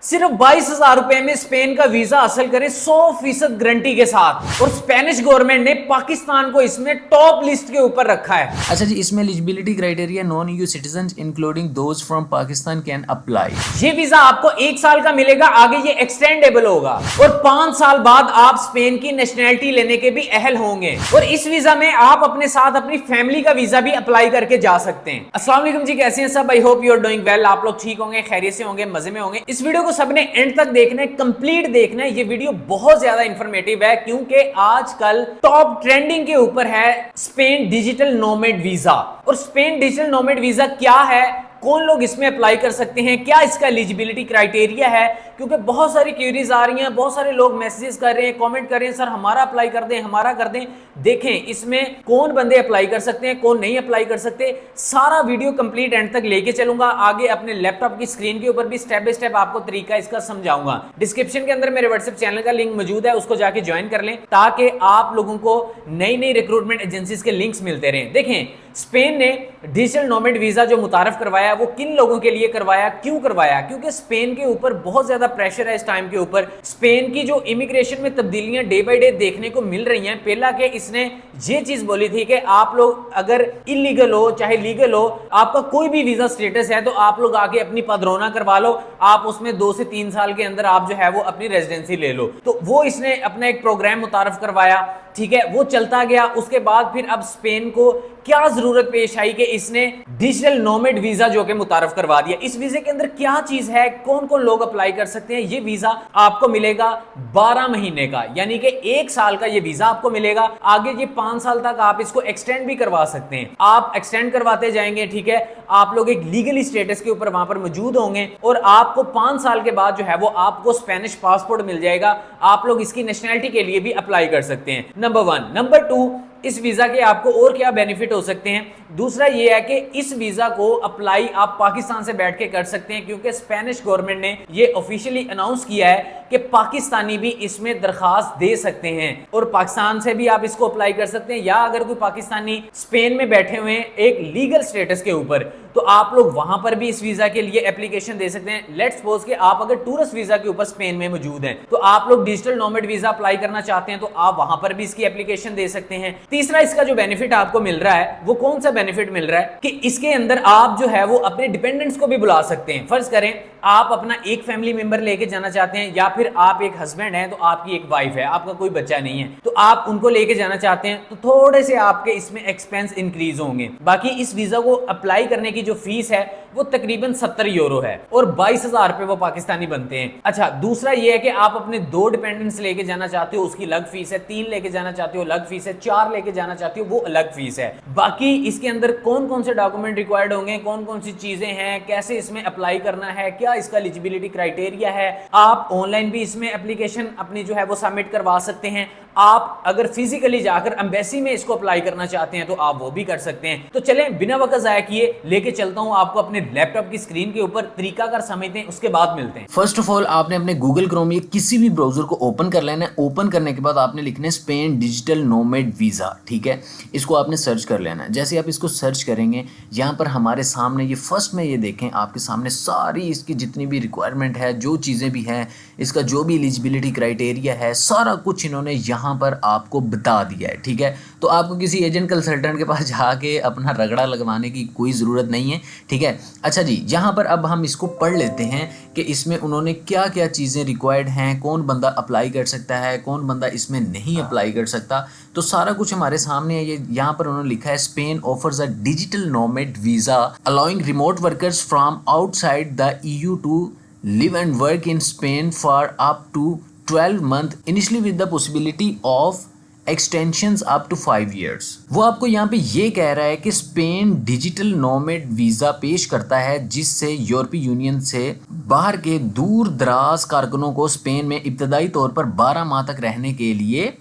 सिर्फ 22,000 रुपए में स्पेन का वीजा हासिल करें 100% गारंटी के साथ। और स्पेनिश गवर्नमेंट ने पाकिस्तान को इसमें टॉप लिस्ट के ऊपर रखा है। अच्छा जी, इसमें eligibility criteria non EU citizen including those from Pakistan can apply. ये वीजा आपको 1 साल का मिलेगा, आगे ये एक्सटेंडेबल होगा और 5 साल बाद आप स्पेन की नेशनैलिटी लेने के भी अहल होंगे। और इस वीजा में आप अपने साथ अपनी फैमिली का वीजा भी अप्लाई करके जा सकते हैं। अस्सलाम वालेकुम जी, कैसे हैं सब? I hope you are doing well. आप लोग ठीक होंगे, खैरियत से होंगे, मजे में होंगे। इस वीडियो को सबने एंड तक देखना है, कंप्लीट देखना है। ये वीडियो बहुत ज्यादा इंफॉर्मेटिव है क्योंकि आजकल टॉप ट्रेंडिंग के ऊपर है स्पेन डिजिटल नोमैड वीजा। और स्पेन डिजिटल नोमैड वीजा क्या है, कौन लोग इसमें अप्लाई कर सकते हैं, क्या इसका एलिजिबिलिटी क्राइटेरिया है, क्योंकि बहुत सारी क्वेरीज आ रही हैं, बहुत सारे लोग मैसेजेस कर रहे हैं, कमेंट कर रहे हैं, सर हमारा अप्लाई कर दें, हमारा कर दें। देखें इसमें कौन बंदे अप्लाई कर सकते हैं, कौन नहीं अप्लाई कर सकते। सारा वीडियो कंप्लीट एंड तक लेके चलूंगा। आगे अपने लैपटॉप की स्क्रीन के ऊपर भी स्टेप बाय स्टेप आपको तरीका इसका समझाऊंगा। डिस्क्रिप्शन के अंदर मेरे व्हाट्सएप चैनल का लिंक मौजूद है, उसको जाके ज्वाइन कर लें ताकि आप लोगों को नई नई रिक्रूटमेंट एजेंसीज के लिंक्स मिलते रहें। देखें स्पेन ने डिजिटल नोमैड वीजा जो मुतारफ करवाया वो किन लोगों के लिए करवाया, क्यों करवाया? क्योंकि स्पेन के ऊपर बहुत ज्यादा प्रेशर है इस टाइम के ऊपर। स्पेन की जो इमिग्रेशन में तब्दीलियां डे बाय डे देखने को मिल रही हैं। पहला के इसने ये चीज बोली थी कि आप लोग अगर इलीगल हो चाहे लीगल हो, आपका कोई भी वीजा स्टेटस है तो आप लोग आके अपनी पदरोना करवा लो, आप उसमें 2 से 3 साल के अंदर आप जो है वो अपनी रेजिडेंसी ले लो। तो वो इसने अपना एक प्रोग्राम मुतारफ करवाया, ठीक है, वो चलता गया। उसके बाद फिर अब स्पेन को क्या जरूरत पेश आई कि इसने डिजिटल नोमैड वीजा जो कि मुतारफ करवा दिया। इस वीजे के अंदर क्या चीज है, कौन कौन लोग अप्लाई कर सकते हैं? ये वीजा आपको मिलेगा 12 महीने का, यानी कि 1 साल का ये वीजा आपको मिलेगा। आगे ये 5 साल तक आप इसको एक्सटेंड भी करवा सकते हैं। आप एक्सटेंड करवाते जाएंगे, ठीक है, आप लोग एक लीगली स्टेटस के ऊपर वहां पर मौजूद होंगे और आपको 5 साल के बाद जो है वो आपको स्पेनिश पासपोर्ट मिल जाएगा। आप लोग इसकी नेशनैलिटी के लिए भी अप्लाई कर सकते हैं, नंबर 1। नंबर 2, इस वीजा के आपको और क्या बेनिफिट हो सकते हैं? दूसरा ये है कि इस वीजा को अप्लाई आप पाकिस्तान से बैठ के कर सकते हैं क्योंकि स्पेनिश गवर्नमेंट ने ये ऑफिशियली अनाउंस किया है कि पाकिस्तानी भी इसमें दरखास्त दे सकते हैं और पाकिस्तान से भी आप इसको अप्लाई कर सकते हैं। या अगर कोई पाकिस्तानी स्पेन में बैठे हुए हैं एक लीगल स्टेटस के ऊपर, तो आप लोग वहां पर भी इस वीजा के लिए एप्लीकेशन दे सकते हैं। लेट्स सपोज कि आप अगर टूरिस्ट वीजा के ऊपर स्पेन में मौजूद हैं, तो आप लोग डिजिटल नोमैड वीजा अप्लाई करना चाहते हैं तो आप वहां पर भी इसकी एप्लीकेशन दे सकते हैं। तीसरा इसका जो बेनिफिट आपको मिल रहा है वो कौन सा बेनिफिट मिल रहा है कि इसके अंदर आप जो है वो अपने डिपेंडेंट्स को भी बुला सकते हैं। फर्ज करें आप अपना एक फैमिली मेंबर लेके जाना चाहते हैं, या फिर आप एक हस्बैंड हैं तो आपकी एक वाइफ है, आपका कोई बच्चा नहीं है, तो आप उनको लेके जाना चाहते हैं, तो थोड़े से आपके इसमें एक्सपेंस इंक्रीज होंगे। बाकी इस वीजा को अप्लाई करने की जो फीस है वो तकरीबन 70 यूरो है और 22,000 रुपए वो पाकिस्तानी बनते हैं। अच्छा, दूसरा ये है कि आप अपने 2 डिपेंडेंट्स लेके जाना चाहते हो, उसकी अलग फीस है। 3 लेके जाना चाहते हो, अलग फीस है। 4 लेके जाना चाहते हो, वो अलग फीस है। बाकी इसके अंदर कौन कौन से डॉक्यूमेंट रिक्वायर्ड होंगे, कौन कौन सी चीजें हैं, कैसे इसमें अप्लाई करना है, क्या इसका एलिजिबिलिटी क्राइटेरिया है, आप ऑनलाइन भी इसमें एप्लीकेशन अपनी जो है वो सबमिट करवा सकते हैं। आप अगर फिजिकली जाकर एम्बेसी में इसको अप्लाई करना चाहते हैं तो आप वो भी कर सकते हैं। तो चलें बिना वक्त जाया किए लेके चलता हूं आपको अपने लैपटॉप की स्क्रीन के ऊपर, तरीकाकार समझते हैं, उसके बाद मिलते हैं। फर्स्ट ऑफ ऑल आपने अपने गूगल क्रोम या किसी भी ब्राउजर को ओपन कर लेना है। ओपन करने के बाद आपने लिखना है स्पेन डिजिटल नोमैड वीजा, ठीक है, इसको आपने सर्च कर लेना है। जैसे आप इसको सर्च करेंगे, यहाँ पर हमारे सामने ये फर्स्ट में ये देखें, आपके सामने सारी इसकी जितनी भी रिक्वायरमेंट है, जो चीज़ें भी हैं, इसका जो भी एलिजिबिलिटी क्राइटेरिया है, सारा कुछ इन्होंने यहाँ पर आपको बता दिया है, ठीक है। तो आपको किसी एजेंट कंसल्टेंट के पास जाके अपना रगड़ा लगवाने की कोई ज़रूरत नहीं है, ठीक है। अच्छा जी, यहाँ पर अब हम इसको पढ़ लेते हैं कि इसमें उन्होंने क्या क्या चीज़ें रिक्वायर्ड हैं, कौन बंदा अप्लाई कर सकता है, कौन बंदा इसमें नहीं अप्लाई कर सकता। तो सारा कुछ हमारे सामने है। ये यहाँ पर उन्होंने लिखा है Spain offers a digital nomad visa allowing remote workers from outside the EU to live and work in Spain for up to 12 months initially with the possibility of extensions up to 5 years। वो आपको यहाँ पे ये कह रहा है कि Spain digital nomad visa पेश करता है जिससे यूरोपीय यूनियन से बाहर के दूर दराज कारकुनों को स्पेन में इब्तदाई तौर पर 12 माह तक रहने के लिए,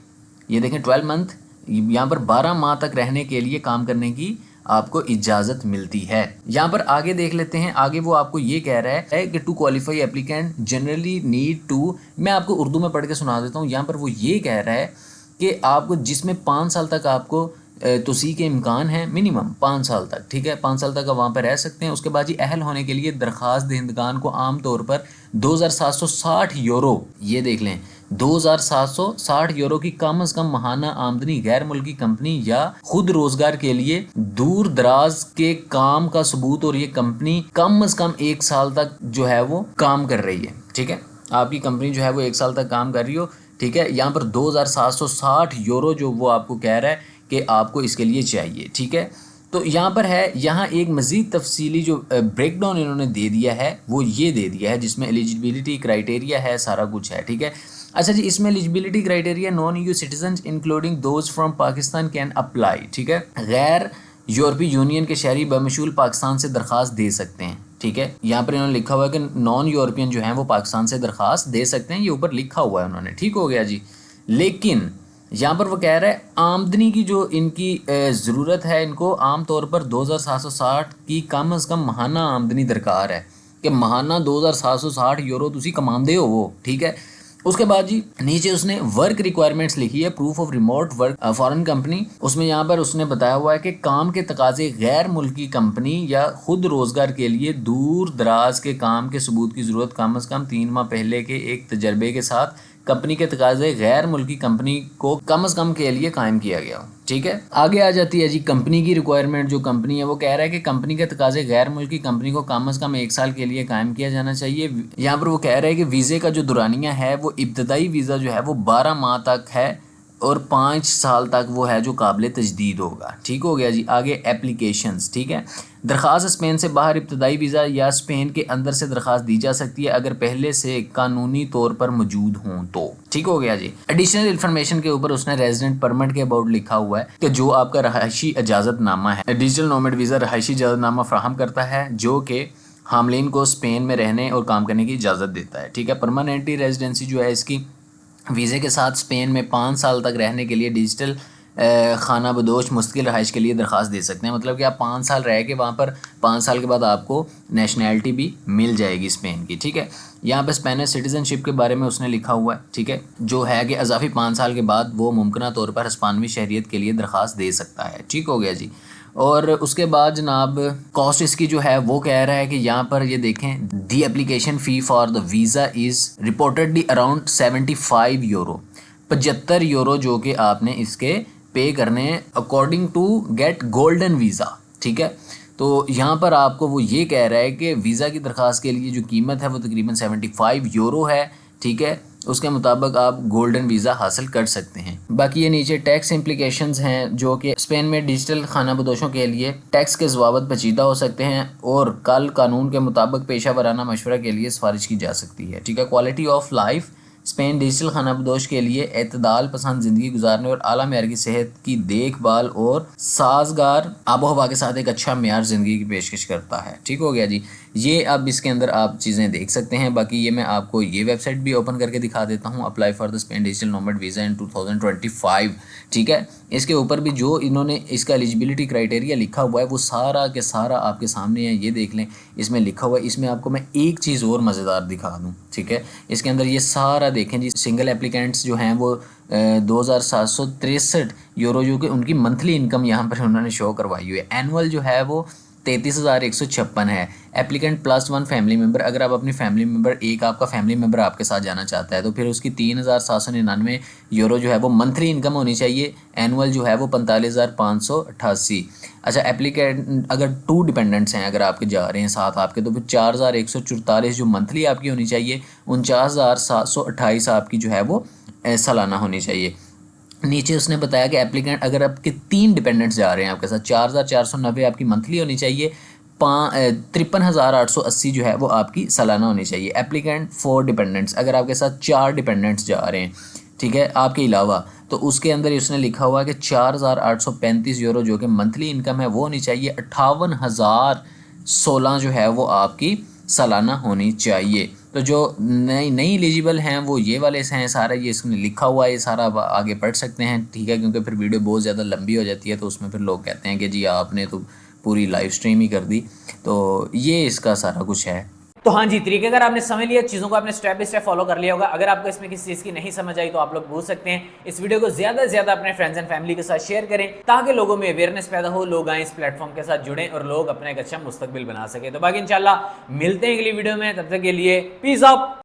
ये देखें 12 मंथ, यहाँ पर 12 माह तक रहने के लिए काम करने की आपको इजाज़त मिलती है। यहाँ पर आगे देख लेते हैं। आगे वो आपको ये कह रहा है कि to qualify applicant generally need to, मैं आपको उर्दू में पढ़ के सुना देता हूँ। यहाँ पर वो ये कह रहा है कि आपको जिसमें 5 साल तक आपको तोसी के इम्कान हैं मिनिमम 5 साल तक, ठीक है, 5 साल तक आप वहाँ पर रह सकते हैं। उसके बाद जी अहल होने के लिए दरख्वास्त दहिंदगान को आम तौर पर 2760 यूरो, ये देख लें 2760 यूरो की कम अज़ कम माहाना आमदनी गैर मुल्की कंपनी या खुद रोजगार के लिए दूर दराज के काम का सबूत, और ये कंपनी कम अज़ कम 1 साल तक जो है वो काम कर रही है, ठीक है, आपकी कंपनी जो है वो 1 साल तक काम कर रही हो, ठीक है। यहाँ पर 2760 यूरो जो वो आपको कह रहा है कि आपको इसके लिए चाहिए, ठीक है। तो यहाँ पर है, यहाँ एक मज़ीद तफसीली जो ब्रेक डाउन इन्होंने दे दिया है वो ये दे दिया है, जिसमें एलिजिबिलिटी क्राइटेरिया है, सारा कुछ है, ठीक है। अच्छा जी, इसमें eligibility criteria non EU citizen including those from Pakistan can apply, ठीक है। गैर यूरोपीय यूनियन के शहरी बमशूल पाकिस्तान से दरख्वास्त दे सकते हैं, ठीक है। यहाँ पर इन्होंने लिखा हुआ है कि नॉन यूरोपियन जो हैं वो पाकिस्तान से दरख्वास्त दे सकते हैं, ये ऊपर लिखा हुआ है उन्होंने, ठीक हो गया जी। लेकिन यहाँ पर वो कह रहा है आमदनी की जो इनकी ज़रूरत है, इनको आम तौर पर 2760 की कम अज़ कम माहाना आमदनी दरकार है, कि माहाना 2760 यूरो तुसी कमांदे हो वो, ठीक है। उसके बाद जी नीचे उसने वर्क रिक्वायरमेंट्स लिखी है, proof of remote work foreign company, उसमें यहाँ पर उसने बताया हुआ है कि काम के तकाजे गैर मुल्की कंपनी या खुद रोजगार के लिए दूर दराज के काम के सबूत की ज़रूरत कम अज़ कम 3 माह पहले के एक तजर्बे के साथ कंपनी के तकाजे गैर मुल्की कंपनी को कम अज़ कम के लिए कायम किया गया हो, ठीक है। आगे आ जाती है जी कंपनी की रिक्वायरमेंट, जो कंपनी है वो कह रहा है कि कंपनी के तकाजे गैर मुल्की कंपनी को कम अज़ कम 1 साल के लिए कायम किया जाना चाहिए। यहाँ पर वो कह रहा है कि वीज़े का जो दुरानिया है वो इब्तदाई वीज़ा जो है वो 12 माह तक है और 5 साल तक वो है जो काबिल तजदीद होगा, ठीक हो गया जी। आगे एप्लीकेशंस, ठीक है। दरख्वास्त स्पेन से बाहर इब्तदाई वीज़ा या स्पेन के अंदर से दरख्वास्त दी जा सकती है अगर पहले से कानूनी तौर पर मौजूद हों तो, ठीक हो गया जी। एडिशनल इन्फॉर्मेशन के ऊपर उसने रेजिडेंट परमिट के अबाउट लिखा हुआ है कि जो आपका रहायशी इजाज़तनामा है, डिजिटल नोमैड वीज़ा रहायशी इजाज़तनामा फ्राहम करता है जो कि हामलीन को स्पेन में रहने और काम करने की इजाज़त देता है, ठीक है। परमानेंटली रेजिडेंसी जो है इसकी वीज़े के साथ स्पेन में 5 साल तक रहने के लिए डिजिटल खाना बदोश मुस्तकिल रहाइश के लिए दरख्वास्त दे सकते हैं, मतलब कि आप 5 साल रह के वहाँ पर 5 साल के बाद आपको नेशनैलिटी भी मिल जाएगी स्पेन की, ठीक है। यहाँ पर स्पेनिश सिटीज़नशिप के बारे में उसने लिखा हुआ है, ठीक है, जो है कि अज़ाफ़ी 5 साल के बाद वो मुमकिन तौर पर हिस्पानवी शहरियत के लिए दरख्वास्त दे सकता है, ठीक हो गया जी। और उसके बाद जनाब कॉस्ट इसकी जो है वो कह रहा है कि यहाँ पर ये देखें, the application fee for the visa is reportedly around 75 euro, 75 euro जो कि आपने इसके पे करने according to get golden visa, ठीक है। तो यहाँ पर आपको वो ये कह रहा है कि वीज़ा की दरख्वास्त के लिए जो कीमत है वो तकरीबन 75 यूरो है, ठीक है। उसके मुताबिक आप गोल्डन वीज़ा हासिल कर सकते हैं। बाकी ये नीचे टैक्स इम्प्लिकेशंस हैं जो कि स्पेन में डिजिटल खाना बदोशों के लिए टैक्स के ज़वाबत पेचीदा हो सकते हैं और कल कानून के मुताबिक पेशा वराना मशवरा के लिए सिफारिश की जा सकती है, ठीक है। Quality of life, Spain digital खाना बदोश के लिए एतदाल पसंद ज़िंदगी गुजारने और आला मेयार की सेहत की देखभाल और साजगार आबो हवा के साथ एक अच्छा मेयार ज़िंदगी की पेशकश करता है, ठीक हो गया जी। ये अब इसके अंदर आप चीज़ें देख सकते हैं। बाकी ये मैं आपको ये वेबसाइट भी ओपन करके दिखा देता हूँ, apply for the Spain digital nomad visa in 2025, ठीक है। इसके ऊपर भी जो इन्होंने इसका एलिजिबिलिटी क्राइटेरिया लिखा हुआ है वो सारा के सारा आपके सामने है, ये देख लें, इसमें लिखा हुआ है। इसमें आपको मैं एक चीज़ और मज़ेदार दिखा दूँ, ठीक है। इसके अंदर ये सारा देखें जी, सिंगल एप्लीकेंट्स जो हैं वो 2763 यूरो जो कि उनकी मंथली इनकम यहाँ पर उन्होंने शो करवाई हुई है। एनुअल जो है वो 33,156 है। एप्लीकेंट +1 फैमिली मेम्बर, अगर आप अपनी फैमिली मेम्बर, एक आपका फैमिली मेम्बर आपके साथ जाना चाहता है तो फिर उसकी 3,799 यूरो जो है वो मंथली इनकम होनी चाहिए। एनुअल जो है वो 45,588। अच्छा, एप्लीकेंट अगर 2 डिपेंडेंट्स हैं, अगर आपके जा रहे हैं साथ आपके, तो फिर 4,144 जो मंथली आपकी होनी चाहिए। 49,728 आपकी जो है वो सालाना होनी चाहिए। नीचे उसने बताया कि एप्लीकेंट अगर आपके 3 डिपेंडेंट्स जा रहे हैं आपके साथ, 4,490 आपकी मंथली होनी चाहिए। 53,880 जो है वो आपकी सालाना होनी चाहिए। एप्लीकेंट 4 डिपेंडेंट्स, अगर आपके साथ 4 डिपेंडेंट्स जा रहे हैं, ठीक है, आपके अलावा, तो उसके अंदर उसने लिखा हुआ है कि 4,835 यूरो जो कि मंथली इनकम है वो होनी चाहिए। 58,016 जो है वो आपकी सालाना होनी चाहिए। तो जो नई एलिजिबल हैं वो ये वाले हैं सारा, ये इसमें लिखा हुआ है, ये सारा आगे पढ़ सकते हैं, ठीक है, क्योंकि फिर वीडियो बहुत ज़्यादा लंबी हो जाती है तो उसमें फिर लोग कहते हैं कि जी आपने तो पूरी लाइव स्ट्रीम ही कर दी। तो ये इसका सारा कुछ है। तो हाँ जी, तरीके अगर आपने समझ लिया, चीजों को आपने स्टेप बाय स्टेप फॉलो कर लिया होगा। अगर आपको इसमें किसी चीज की नहीं समझ आई तो आप लोग पूछ सकते हैं। इस वीडियो को ज्यादा से ज्यादा अपने फ्रेंड्स एंड फैमिली के साथ शेयर करें ताकि लोगों में अवेयरनेस पैदा हो, लोग आए इस प्लेटफॉर्म के साथ जुड़ें और लोग अपना एक अच्छा मुस्तकबिल बना सके। तो बाकी इंशाल्लाह मिलते हैं अगली वीडियो में, तब तक के लिए पीस आउट।